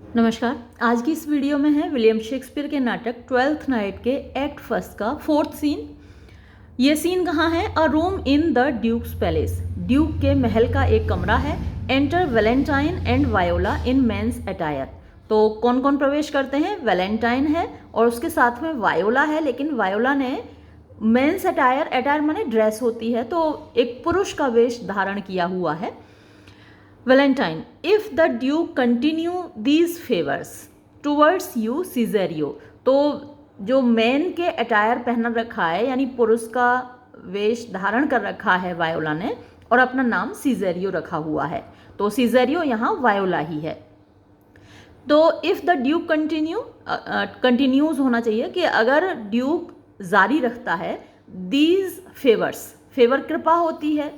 नमस्कार। आज की इस वीडियो में है विलियम शेक्सपियर के नाटक ट्वेल्थ नाइट के एक्ट फर्स्ट का फोर्थ सीन। ये सीन कहाँ है? A room in the duke's palace. Duke के महल का एक कमरा है। Enter Valentine and Viola in men's attire. तो कौन कौन प्रवेश करते हैं? वैलेंटाइन है और उसके साथ में वायोला है, लेकिन वायोला ने मेंस अटायर, अटायर माने ड्रेस होती है, तो एक पुरुष का वेश धारण किया हुआ है। Valentine, if the duke continue these favours towards you Cesario. तो जो मैन के अटायर पहन रखा है, यानी पुरुष का वेश धारण कर रखा है वायोला ने, और अपना नाम सीजेरियो रखा हुआ है, तो सीजेरियो यहाँ वायोला ही है। तो इफ द ड्यूक कंटिन्यूज होना चाहिए कि अगर ड्यूक जारी रखता है दीज फेवर्स, फेवर कृपा होती है,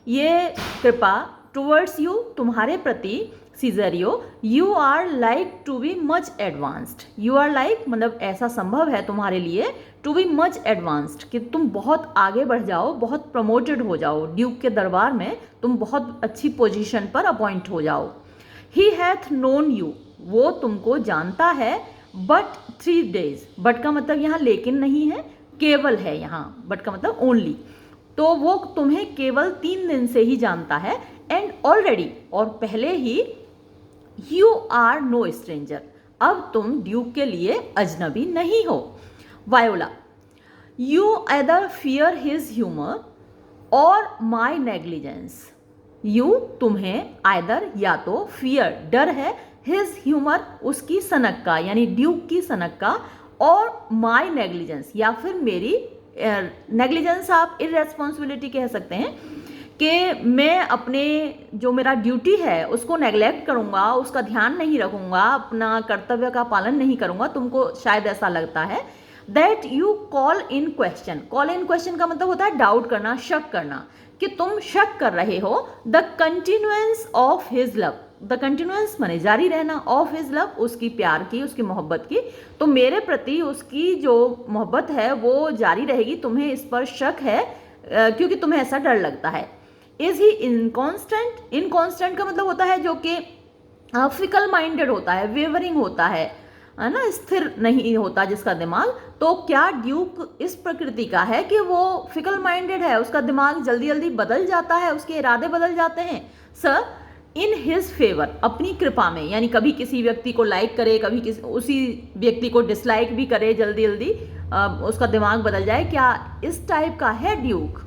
ये कृपा टूवर्ड्स यू तुम्हारे प्रति, Cesario you are like to be much advanced. You are like मतलब ऐसा संभव है तुम्हारे लिए, टू बी मच एडवांस्ड कि तुम बहुत आगे बढ़ जाओ, बहुत प्रमोटेड हो जाओ, ड्यूक के दरबार में तुम बहुत अच्छी पोजीशन पर अपॉइंट हो जाओ। ही हैथ नोन यू, वो तुमको जानता है, बट 3 days। बट का मतलब यहाँ लेकिन नहीं है, केवल है यहाँ, बट का मतलब ओनली। तो वो तुम्हें केवल 3 दिन से ही जानता है। एंड ऑलरेडी, और पहले ही, यू आर नो स्ट्रेंजर, अब तुम ड्यूक के लिए अजनबी नहीं हो। Voila, you either fear his humour और माई नेग्लिजेंस। यू तुम्हें, आइदर या तो, फियर डर है, हिज ह्यूमर उसकी सनक का, यानी ड्यूक की सनक का, और माई नेग्लिजेंस या फिर मेरी नेग्लिजेंस, आप इररेस्पॉन्सिबिलिटी कह सकते हैं कि मैं अपने जो मेरा ड्यूटी है उसको नेग्लेक्ट करूँगा, उसका ध्यान नहीं रखूँगा, अपना कर्तव्य का पालन नहीं करूँगा। तुमको शायद ऐसा लगता है। That you call in question, call in question का मतलब होता है डाउट करना, शक करना, कि तुम शक कर रहे हो the continuance of his love. The continuance माने जारी रहना, ऑफ हिज लव उसकी प्यार की, उसकी मोहब्बत की। तो मेरे प्रति उसकी जो मोहब्बत है वो जारी रहेगी, तुम्हें इस पर शक है क्योंकि तुम्हें ऐसा डर लगता है। इज ही इनकॉन्स्टेंट, इनकॉन्स्टेंट का मतलब होता है जो कि फिकल माइंडेड होता है, वेवरिंग होता है ना, स्थिर नहीं होता जिसका दिमाग। तो क्या ड्यूक इस प्रकृति का है कि वो फिकल माइंडेड है, उसका दिमाग जल्दी जल्दी बदल जाता है, उसके इरादे बदल जाते हैं? सर, इन हिज फेवर, अपनी कृपा में, यानी कभी किसी व्यक्ति को लाइक करे, कभी किसी उसी व्यक्ति को डिसलाइक भी करे, जल्दी जल्दी उसका दिमाग बदल जाए, क्या इस टाइप का है ड्यूक?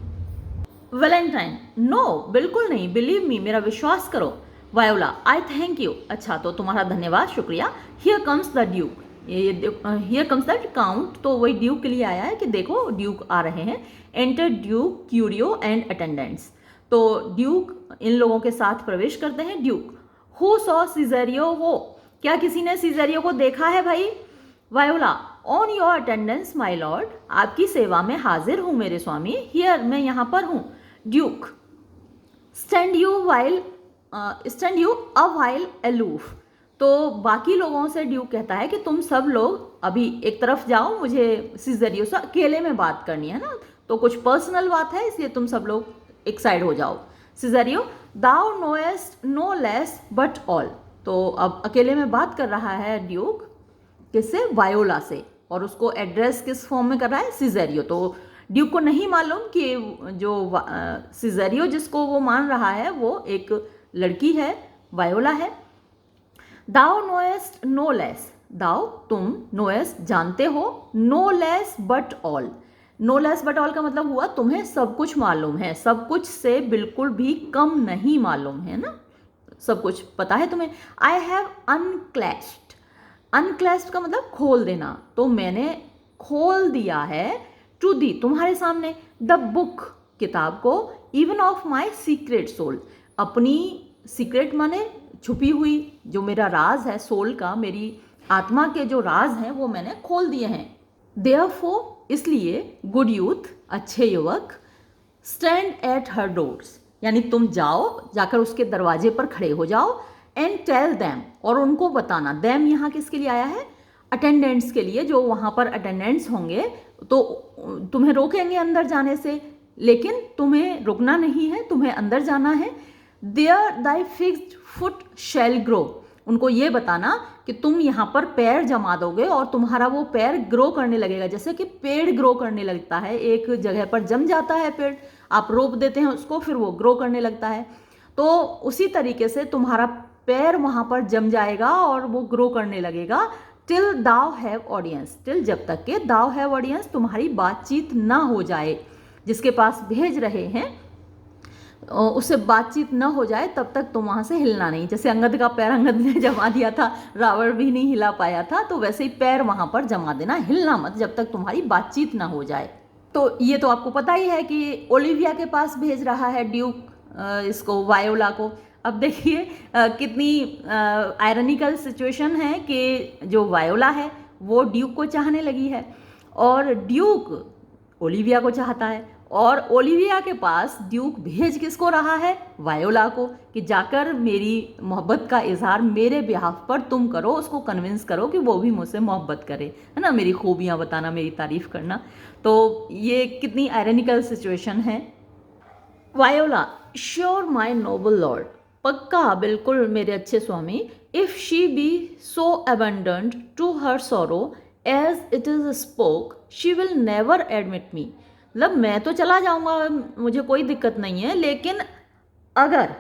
वैलेंटाइन, नो बिल्कुल नहीं, बिलीव मी, मेरा विश्वास करो। वायोला, आई थैंक यू, अच्छा तो तुम्हारा धन्यवाद, शुक्रिया। Here comes the Duke, here comes the count, तो वही ड्यूक के लिए आया है कि देखो ड्यूक आ रहे हैं। Enter Duke, curio and attendants. तो ड्यूक इन लोगों के साथ प्रवेश करते हैं। ड्यूक, हु सॉ सीजेरियो, हो क्या किसी ने सीजेरियो को देखा है भाई? Voila, on your attendance my lord, आपकी सेवा में हाजिर हूँ मेरे स्वामी। हियर, मैं यहाँ पर हूँ। Duke, stand you a while aloof. तो बाकी लोगों से ड्यूक कहता है कि तुम सब लोग अभी एक तरफ जाओ, मुझे सीजेरियो से अकेले में बात करनी है ना, तो कुछ पर्सनल बात है, इसलिए तुम सब लोग एक साइड हो जाओ। Cesario, thou knowest no less but all. तो अब अकेले में बात कर रहा है ड्यूक, किससे? वायोला से, और उसको एड्रेस किस फॉर्म में कर रहा है? सीजेरियो। तो ड्यूक को नहीं मालूम कि जो सीजेरियो जिसको वो मान रहा है वो एक लड़की है, वायोला है। Thou knowest no less, thou तुम, नोएस्ट जानते हो, no less but all. No less but all का मतलब हुआ तुम्हें सब कुछ मालूम है, सब कुछ से बिल्कुल भी कम नहीं मालूम है ना, सब कुछ पता है तुम्हें। आई हैव अनक्लैस्ड, अनक्लैस्ड का मतलब खोल देना, तो मैंने खोल दिया है, टू दी तुम्हारे सामने, द बुक किताब को, even of my secret soul, अपनी सीक्रेट माने छुपी हुई, जो मेरा राज है सोल का, मेरी आत्मा के जो राज हैं वो मैंने खोल दिए हैं। देयरफॉर, इसलिए, गुड यूथ, अच्छे युवक, स्टैंड एट हर डोर्स, यानी तुम जाओ, जाकर उसके दरवाजे पर खड़े हो जाओ। एंड टेल दैम, और उनको बताना। दैम यहाँ किसके लिए आया है? अटेंडेंट्स के लिए, जो वहाँ पर अटेंडेंट्स होंगे तो तुम्हें रोकेंगे अंदर जाने से, लेकिन तुम्हें रुकना नहीं है, तुम्हें अंदर जाना है। There thy fixed foot shall grow, उनको ये बताना कि तुम यहाँ पर पैर जमा दोगे और तुम्हारा वो पैर ग्रो करने लगेगा, जैसे कि पेड़ ग्रो करने लगता है, एक जगह पर जम जाता है पेड़, आप रोप देते हैं उसको, फिर वो ग्रो करने लगता है। तो उसी तरीके से तुम्हारा पैर वहाँ पर जम जाएगा और वो ग्रो करने लगेगा। Till thou have audience, till जब तक के दाउ हैव ऑडियंस तुम्हारी बातचीत ना हो जाए, जिसके पास भेज रहे हैं उससे बातचीत न हो जाए तब तक तुम वहाँ से हिलना नहीं। जैसे अंगद का पैर अंगद ने जमा दिया था, रावण भी नहीं हिला पाया था, तो वैसे ही पैर वहाँ पर जमा देना, हिलना मत जब तक तुम्हारी बातचीत ना हो जाए। तो ये तो आपको पता ही है कि ओलिविया के पास भेज रहा है ड्यूक इसको, वायोला को। अब देखिए कितनी आयरनिकल सिचुएशन है कि जो वायोला है वो ड्यूक को चाहने लगी है और ड्यूक ओलिविया को चाहता है, और ओलिविया के पास ड्यूक भेज किसको रहा है, वायोला को, कि जाकर मेरी मोहब्बत का इजहार मेरे बिहाफ पर तुम करो, उसको कन्विंस करो कि वो भी मुझसे मोहब्बत करे, है ना, मेरी खूबियाँ बताना, मेरी तारीफ करना। तो ये कितनी आयरनिकल सिचुएशन है। Viola, sure my noble lord, पक्का बिल्कुल मेरे अच्छे स्वामी, if she be so abundant to her sorrow as it is spoke she will never admit me. मतलब मैं तो चला जाऊंगा, मुझे कोई दिक्कत नहीं है, लेकिन अगर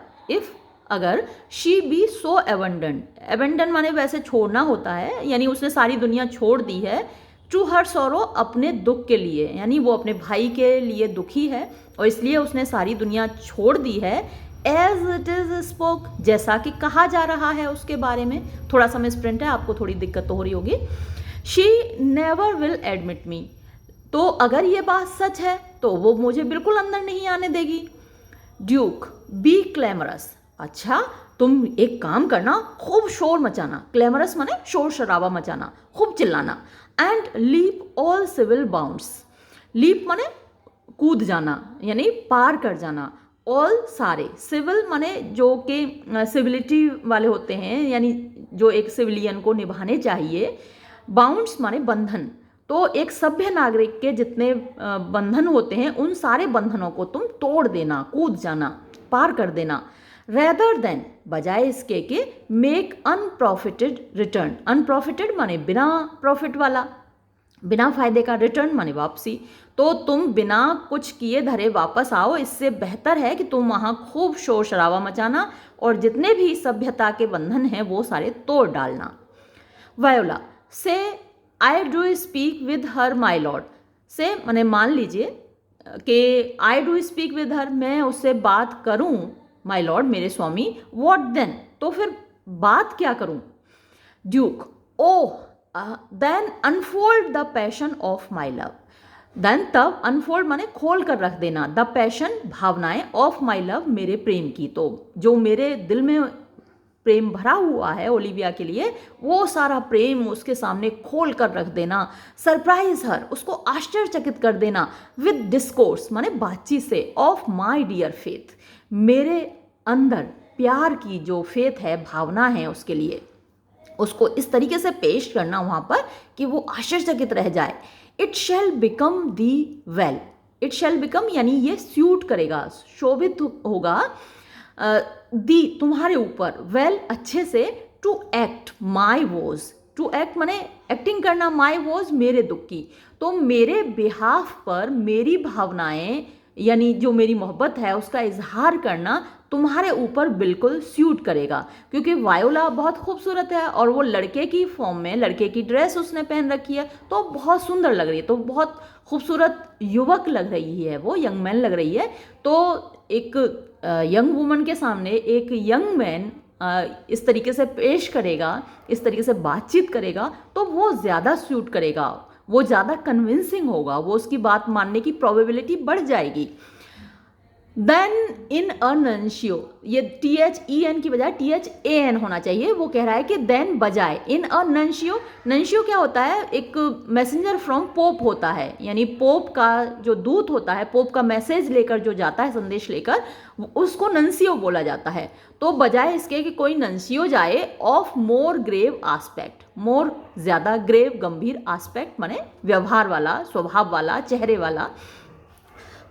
अगर she be so abundant, abandon माने वैसे छोड़ना होता है, यानी उसने सारी दुनिया छोड़ दी है, टू हर सोरो अपने दुख के लिए, यानी वो अपने भाई के लिए दुखी है और इसलिए उसने सारी दुनिया छोड़ दी है। एज इट इज स्पोक, जैसा कि कहा जा रहा है उसके बारे में, थोड़ा सा मिसप्रिंट है, आपको थोड़ी दिक्कत तो हो रही होगी। शी नेवर विल एडमिट मी, तो अगर ये बात सच है तो वो मुझे बिल्कुल अंदर नहीं आने देगी। ड्यूक, बी क्लैमरस, अच्छा तुम एक काम करना, खूब शोर मचाना, क्लैमरस माने शोर शराबा मचाना, खूब चिल्लाना, and leap all civil bounds, leap माने कूद जाना यानी पार कर जाना, ऑल सारे, सिविल माने जो कि सिविलिटी वाले होते हैं, यानी जो एक सिविलियन को निभाने चाहिए, बाउंड्स माने बंधन, तो एक सभ्य नागरिक के जितने बंधन होते हैं उन सारे बंधनों को तुम तोड़ देना, कूद जाना, पार कर देना। रेदर देन, बजाय इसके कि मेक अनप्रॉफिटेड रिटर्न, अनप्रॉफिटेड माने बिना प्रॉफिट वाला, बिना फायदे का, रिटर्न माने वापसी, तो तुम बिना कुछ किए धरे वापस आओ, इससे बेहतर है कि तुम वहाँ खूब शोर शराबा मचाना और जितने भी सभ्यता के बंधन हैं वो सारे तोड़ डालना। वायोला, से I do speak with her my lord, से मैंने मान लीजिए कि I do speak with her, मैं उससे बात करूं, माई लॉर्ड मेरे स्वामी, व्हाट देन, तो फिर बात क्या करूं। Duke, oh then unfold the passion of my love, then तब अनफोल्ड माने खोल कर रख देना, द पैशन भावनाएं, ऑफ माई लव मेरे प्रेम की, तो जो मेरे दिल में प्रेम भरा हुआ है ओलिविया के लिए, वो सारा प्रेम उसके सामने खोल कर रख देना। सरप्राइज हर, उसको आश्चर्यचकित कर देना, विद डिस्कोर्स माने बातचीत से, ऑफ माई डियर फेथ, मेरे अंदर प्यार की जो फेथ है, भावना है उसके लिए, उसको इस तरीके से पेश करना वहाँ पर कि वो आश्चर्यचकित रह जाए। It shall become the well, it shall become यानी ये सूट करेगा, शोभित होगा, दी तुम्हारे ऊपर, वेल अच्छे से, to act my woes, to act माने एक्टिंग करना, माई वोज मेरे दुख की, तो मेरे बिहाफ पर मेरी भावनाएं यानी जो मेरी मोहब्बत है उसका इजहार करना तुम्हारे ऊपर बिल्कुल सूट करेगा, क्योंकि वायोला बहुत खूबसूरत है और वो लड़के की फॉर्म में, लड़के की ड्रेस उसने पहन रखी है तो बहुत सुंदर लग रही है, तो बहुत खूबसूरत युवक लग रही है, वो यंग मैन लग रही है। तो एक यंग वुमन के सामने एक यंग मैन इस तरीके से पेश करेगा, इस तरीके से बातचीत करेगा तो वो ज़्यादा सूट करेगा, वो ज़्यादा कन्विंसिंग होगा, वो उसकी बात मानने की प्रोबेबिलिटी बढ़ जाएगी। देन इन अ नंशियो, ये THEN की बजाय THAN होना चाहिए, वो कह रहा है कि देन बजाय, इन अ नंशियो, नंशियो क्या होता है, एक मैसेंजर फ्रॉम पोप होता है, यानी पोप का जो दूत होता है, पोप का मैसेज लेकर जो जाता है, संदेश लेकर, उसको नंसियो बोला जाता है। तो बजाय इसके कि कोई नंसियो जाए, ऑफ मोर ग्रेव आस्पेक्ट, मोर ज़्यादा, ग्रेव गंभीर, आस्पेक्ट माने व्यवहार वाला, स्वभाव वाला, चेहरे वाला,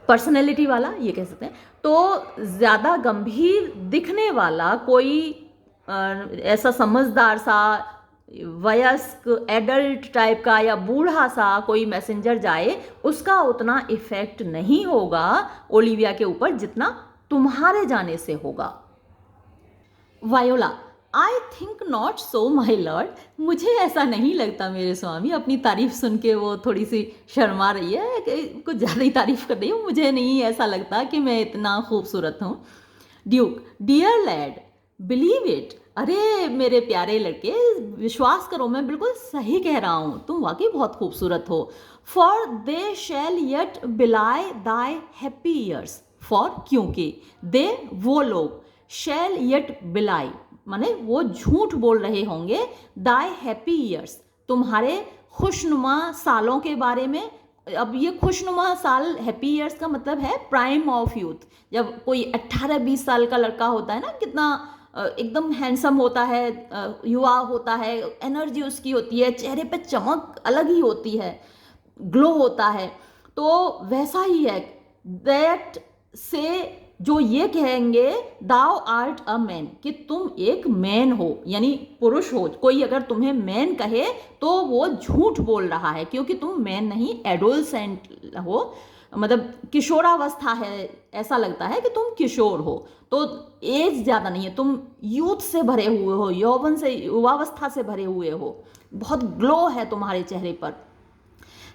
पर्सनैलिटी वाला ये कह सकते हैं, तो ज़्यादा गंभीर दिखने वाला कोई ऐसा समझदार सा वयस्क एडल्ट टाइप का या बूढ़ा सा कोई मैसेंजर जाए, उसका उतना इफेक्ट नहीं होगा ओलिविया के ऊपर जितना तुम्हारे जाने से होगा। Voila, I think not so my lord, मुझे ऐसा नहीं लगता मेरे स्वामी। अपनी तारीफ सुन के वो थोड़ी सी शर्मा रही है, कुछ ज़्यादा ही तारीफ कर रही हूँ, मुझे नहीं ऐसा लगता कि मैं इतना खूबसूरत हूँ। Duke, dear lad, believe it, अरे मेरे प्यारे लड़के, विश्वास करो, मैं बिल्कुल सही कह रहा हूँ, तुम वाकई बहुत खूबसूरत हो। फॉर दे शैल येट बिलाई दाई हैप्पी ईयर्स, फॉर क्योंकि, दे वो लोग, शैल येट बिलाई माने वो झूठ बोल रहे होंगे, दाई हैप्पी ईयर्स तुम्हारे खुशनुमा सालों के बारे में। अब ये खुशनुमा साल, हैप्पी ईयर्स का मतलब है प्राइम ऑफ यूथ। जब कोई 18-20 साल का लड़का होता है ना, कितना एकदम हैंडसम होता है, युवा होता है, एनर्जी उसकी होती है, चेहरे पे चमक अलग ही होती है, ग्लो होता है, तो वैसा ही है। दैट से जो ये कहेंगे दाउ आर्ट अ मैन, कि तुम एक मैन हो, यानी पुरुष हो। कोई अगर तुम्हें मैन कहे तो वो झूठ बोल रहा है, क्योंकि तुम मैन नहीं, एडोलसेंट हो, मतलब किशोरावस्था है, ऐसा लगता है कि तुम किशोर हो, तो एज ज़्यादा नहीं है, तुम यूथ से भरे हुए हो, यौवन से, युवावस्था से भरे हुए हो, बहुत ग्लो है तुम्हारे चेहरे पर।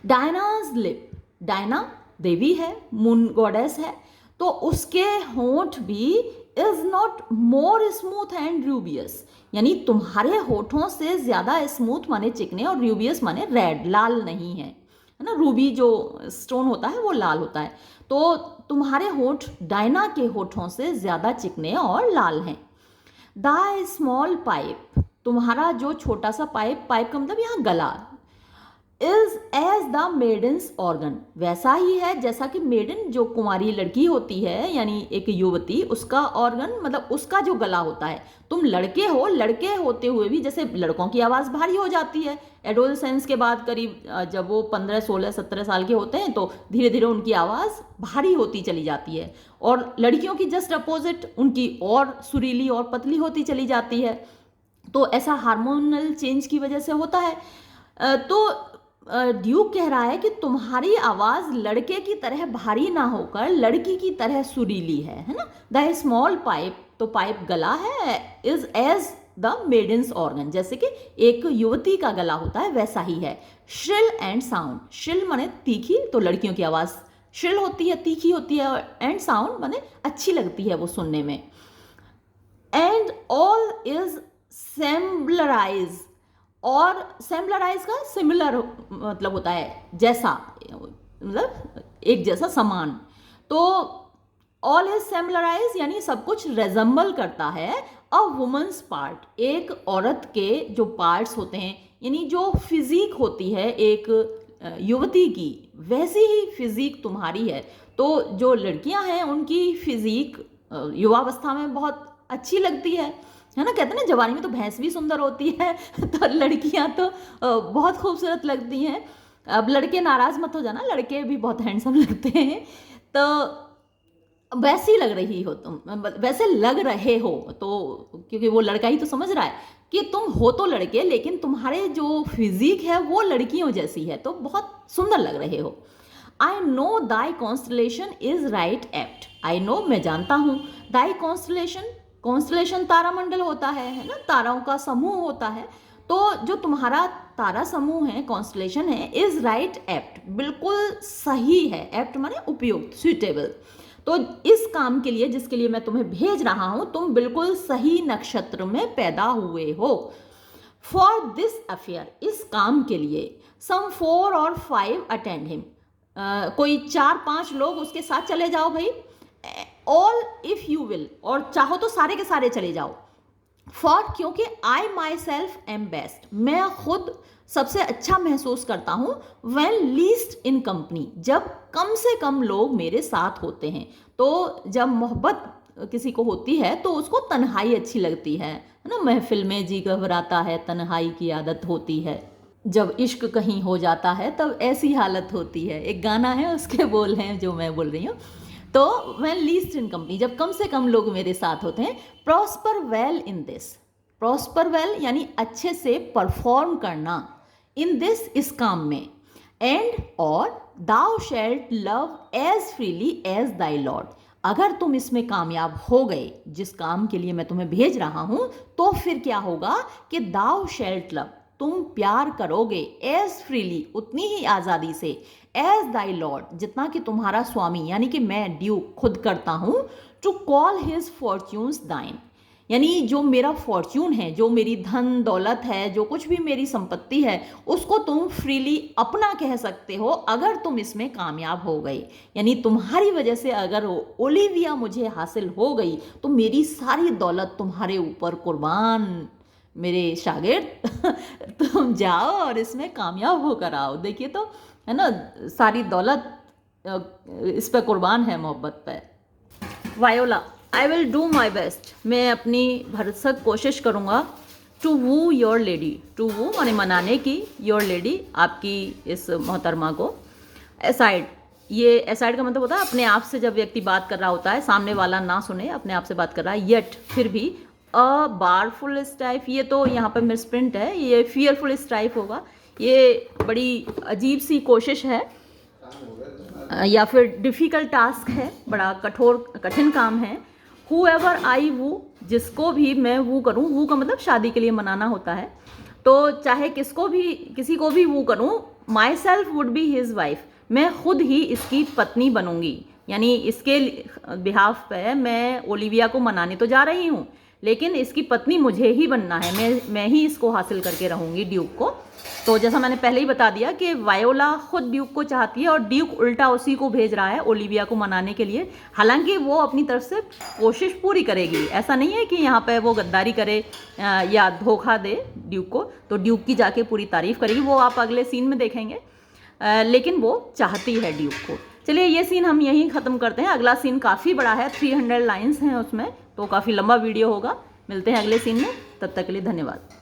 डायनाज लिप, डायना देवी है, मून गॉडेस है, तो उसके होंठ भी is not more smooth and rubious, यानी तुम्हारे होठों से ज्यादा स्मूथ माने चिकने और रूबियस माने रेड, लाल नहीं है, है ना। रूबी जो स्टोन होता है वो लाल होता है, तो तुम्हारे होठ डायना के होठों से ज्यादा चिकने और लाल हैं। द स्मॉल पाइप, तुम्हारा जो छोटा सा पाइप, पाइप का मतलब यहाँ गला, is as the maiden's organ, वैसा ही है जैसा कि मेडन जो कुंवारी लड़की होती है, यानी एक युवती, उसका ऑर्गन मतलब उसका जो गला होता है। तुम लड़के हो, लड़के होते हुए भी जैसे लड़कों की आवाज़ भारी हो जाती है एडोलसेंस के बाद, करीब जब वो 15, 16, 17 साल के होते हैं तो धीरे धीरे उनकी आवाज़ भारी होती चली जाती है, और लड़कियों की जस्ट अपोजिट, उनकी और सुरीली और पतली होती चली जाती है। तो ऐसा हार्मोनल चेंज की वजह से होता है। तो ड्यूक कह रहा है कि तुम्हारी आवाज लड़के की तरह भारी ना होकर लड़की की तरह सुरीली है ना। द स्मॉल पाइप, तो पाइप गला है, is as the maiden's organ, जैसे कि एक युवती का गला होता है वैसा ही है। श्रिल एंड साउंड, श्रिल माने तीखी, तो लड़कियों की आवाज श्रिल होती है, तीखी होती है, एंड साउंड माने अच्छी लगती है वो सुनने में। एंड ऑल इज सेम्बलराइज, और सेम्बलराइज का सिमिलर मतलब होता है जैसा, मतलब एक जैसा, समान। तो ऑल इज सेम्बलराइज यानी सब कुछ रेजम्बल करता है अ वुमेन्स पार्ट, एक औरत के जो पार्ट्स होते हैं, यानी जो फिजिक होती है एक युवती की, वैसी ही फिजिक तुम्हारी है। तो जो लड़कियां हैं उनकी फिजिक युवावस्था में बहुत अच्छी लगती है ना। कहते हैं ना जवानी में तो भैंस भी सुंदर होती है, तो लड़कियां तो बहुत खूबसूरत लगती हैं। अब लड़के नाराज मत हो जाना, लड़के भी बहुत हैंडसम लगते हैं। तो वैसी लग रही हो तुम, वैसे लग रहे हो, तो क्योंकि वो लड़का ही तो समझ रहा है कि तुम हो तो लड़के, लेकिन तुम्हारे जो फिजिक है वो लड़कियों जैसी है, तो बहुत सुंदर लग रहे हो। I know Dai constellation is right apt, I know मैं जानता हूँ, दाई कॉन्स्टलेशन, कॉन्स्टलेशन तारामंडल होता है ना, ताराओं का समूह होता है। तो जो तुम्हारा तारा समूह है, कॉन्स्टलेशन है, इज राइट एप्ट, बिल्कुल सही है, एप्ट माने उपयुक्त, सुइटेबल। तो इस काम के लिए जिसके लिए मैं तुम्हें भेज रहा हूं, तुम बिल्कुल सही नक्षत्र में पैदा हुए हो। फॉर दिस अफेयर, इस काम के लिए, सम 4 or 5 अटेंड हिम, कोई 4-5 लोग उसके साथ चले जाओ भाई। ऑल इफ यू विल, और चाहो तो सारे के सारे चले जाओ। फॉर क्योंकि आई माई सेल्फ एम बेस्ट, मैं खुद सबसे अच्छा महसूस करता हूं व्हेन लीस्ट इन कंपनी, जब कम से कम लोग मेरे साथ होते हैं। तो जब मोहब्बत किसी को होती है तो उसको तन्हाई अच्छी लगती है ना, महफिल में जी घबराता है, तन्हाई की आदत होती है। जब इश्क कहीं हो जाता है तब ऐसी हालत होती है, एक गाना है उसके बोल हैं जो मैं बोल रही हूँ। तो व्हेन लीस्ट इन कंपनी, जब कम से कम लोग मेरे साथ होते हैं। Prosper well in this, prosper well यानी अच्छे से परफॉर्म करना, इन दिस इस काम में, एंड और thou shalt love as freely as thy lord, अगर तुम इसमें कामयाब हो गए जिस काम के लिए मैं तुम्हें भेज रहा हूं, तो फिर क्या होगा कि दाउ शेल्ट लव, तुम प्यार करोगे, एज फ्रीली उतनी ही आज़ादी से, एज दाई लॉर्ड जितना कि तुम्हारा स्वामी यानी कि मैं ड्यूक खुद करता हूं, टू कॉल हिज फॉर्च्यून्स दाइन, यानी जो मेरा फॉर्च्यून है, जो मेरी धन दौलत है, जो कुछ भी मेरी संपत्ति है, उसको तुम फ्रीली अपना कह सकते हो अगर तुम इसमें कामयाब हो गए। यानी तुम्हारी वजह से अगर ओलिविया मुझे हासिल हो गई तो मेरी सारी दौलत तुम्हारे ऊपर कुर्बान, मेरे शागिर्द तुम जाओ और इसमें कामयाब होकर आओ। देखिए तो है ना, सारी दौलत इस पे कुर्बान है, मोहब्बत पे। Viola, I will do my best, मैं अपनी भरसक कोशिश करूँगा, to woo your lady, to woo माने मनाने की, योर लेडी आपकी इस मोहतरमा को, एसाइड, ये एसाइड का मतलब होता है अपने आप से, जब व्यक्ति बात कर रहा होता है सामने वाला ना सुने, अपने आप से बात कर रहा है, येट फिर भी, अ बारफुल स्ट्राइफ, ये तो यहाँ पर मिसप्रिंट है, ये फियरफुल स्ट्राइफ होगा, ये बड़ी अजीब सी कोशिश है या फिर डिफ़िकल्ट टास्क है, बड़ा कठिन काम है। Whoever I woo, जिसको भी मैं वू करूँ, वू का मतलब शादी के लिए मनाना होता है, तो चाहे किसी को भी वू करूँ, my self would be his wife, मैं खुद ही इसकी पत्नी बनूंगी, यानी इसके बिहाफ पे मैं ओलिविया को मनाने तो जा रही हूँ, लेकिन इसकी पत्नी मुझे ही बनना है, मैं ही इसको हासिल करके रहूँगी, ड्यूक को। तो जैसा मैंने पहले ही बता दिया कि वायोला खुद ड्यूक को चाहती है और ड्यूक उल्टा उसी को भेज रहा है ओलिविया को मनाने के लिए, हालांकि वो अपनी तरफ से कोशिश पूरी करेगी, ऐसा नहीं है कि यहाँ पे वो गद्दारी करे या धोखा दे ड्यूक को, तो ड्यूक की जाके पूरी तारीफ करेगी, वो आप अगले सीन में देखेंगे, लेकिन वो चाहती है ड्यूक को। चलिए ये सीन हम यहीं ख़त्म करते हैं, अगला सीन काफ़ी बड़ा है, 300 लाइन्स हैं उसमें, तो काफ़ी लंबा वीडियो होगा। मिलते हैं अगले सीन में, तब तक के लिए धन्यवाद।